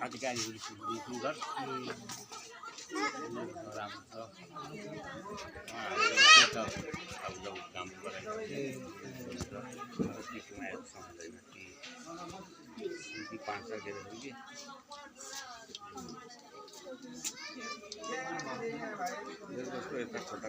अधिकारीहरू सुन्दर राम्रो छ अब जब काम गराइन्छ 5 सकेर कि जस्तो यता छोटा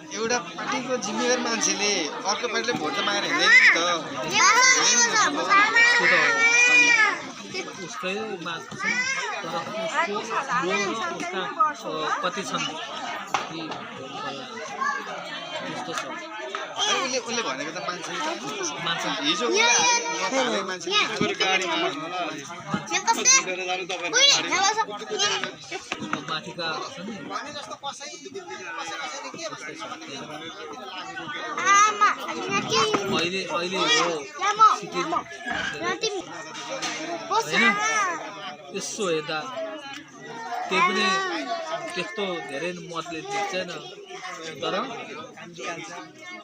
एउटा पार्टीको जिम्मेवार मान्छेले अर्को पार्टीले भोट त मागेर हिँड्दैन नि त उसकै मान्छे तर उसको कति छन् त्यस्तो छ उसले भनेको त मान्छे हिजो मान्छे माथिका अहिले यसो हेर्दा त्यही पनि त्यस्तो धेरै मतले जित्दैन तर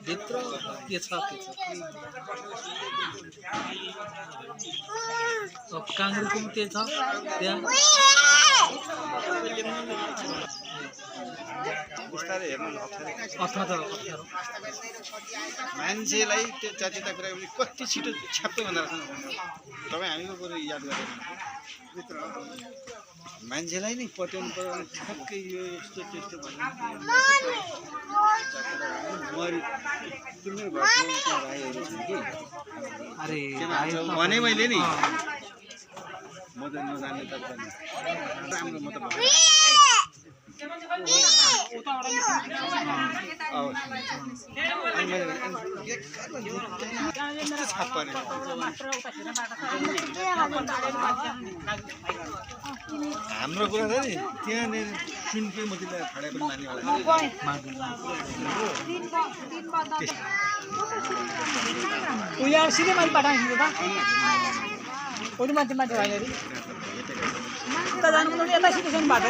भित्र के छ काङ्ग्रेसको पनि त्यही छ त्यहाँ बिस्तारै हेर्नु अप्ठ्यारो मान्छेलाई त्यो जातिता कुरा कति छिटो छ्याप्पै भन्दा तपाईँ हामीको कुरो याद गरेर मान्छेलाई नै पट्याउनु पर्यो भने ठ्याक्कै यो यस्तो त्यस्तो भन्नु राईहरू छन् कि अरे भने मैले नि म त नजान्ने त राम्रो म त हाम्रो कुरा छ नि त्यहाँनिर सुनकै मतिलाई खडा पनि मान्ने सिधै मैले पठाइदिनु त माथि माथि होइन उता जानु यता सिधैसम्म बाटो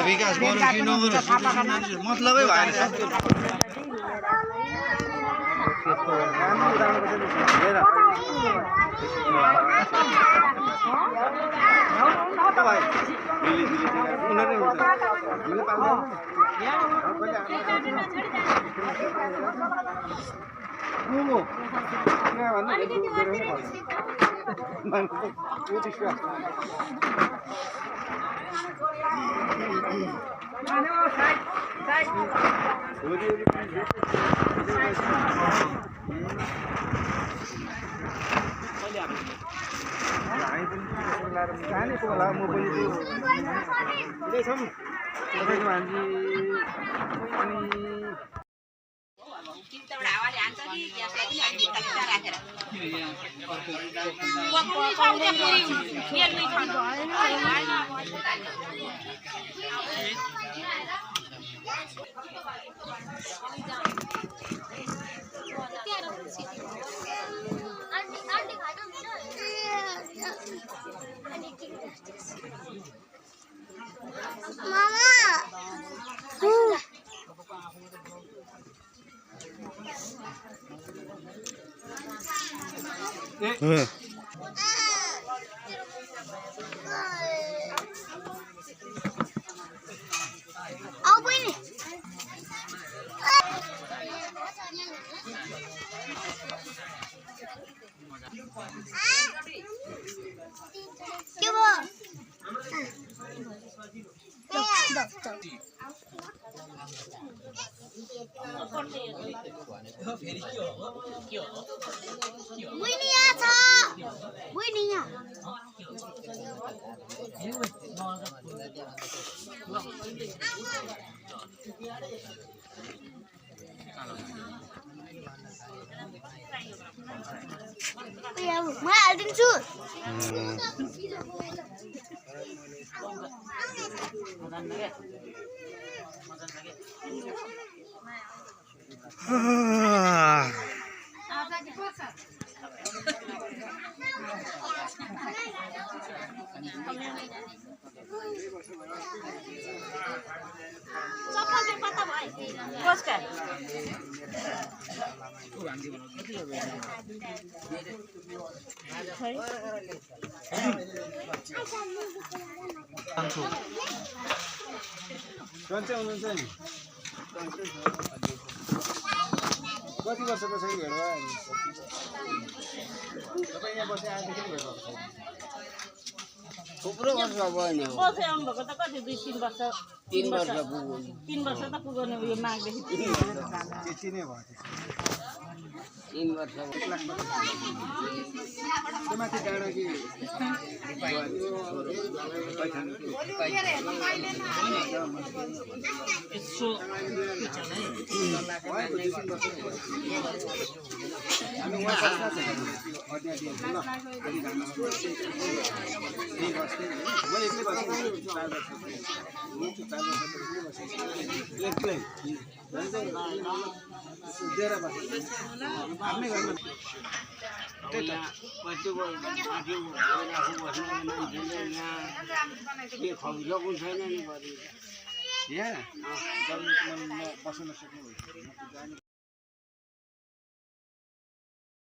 विकास गरौँ कि नगरौँ मतलबै भएन बुइनी यहाँ छ बुइनी यहाँ म हालिदिन्छु सन्चै हुनुहुन्छ नि कति वर्षको छ भेट भयो तपाईँ यहाँ बसेर आएदेखि भेट भएको छैन थुप्रो वर्ष भयो नि बसे आउनुभएको त कति 2-3 वर्ष 3 वर्ष पुग्यो 3 वर्ष त पुग्यो नि उयो मागदेखि त्यति नै भयो 3 वर्ष त्यो माथि डाँडा कि यसो हामी उहाँ बस्न छैन म एक्लै बसेँ 4 वर्ष एक्लै दिएर बसेँ आफ्नै घरमा कतिको माथि आफू बस्ने मान्छेले यहाँ के खौलो छैन नि यहाँ बस्न सक्नु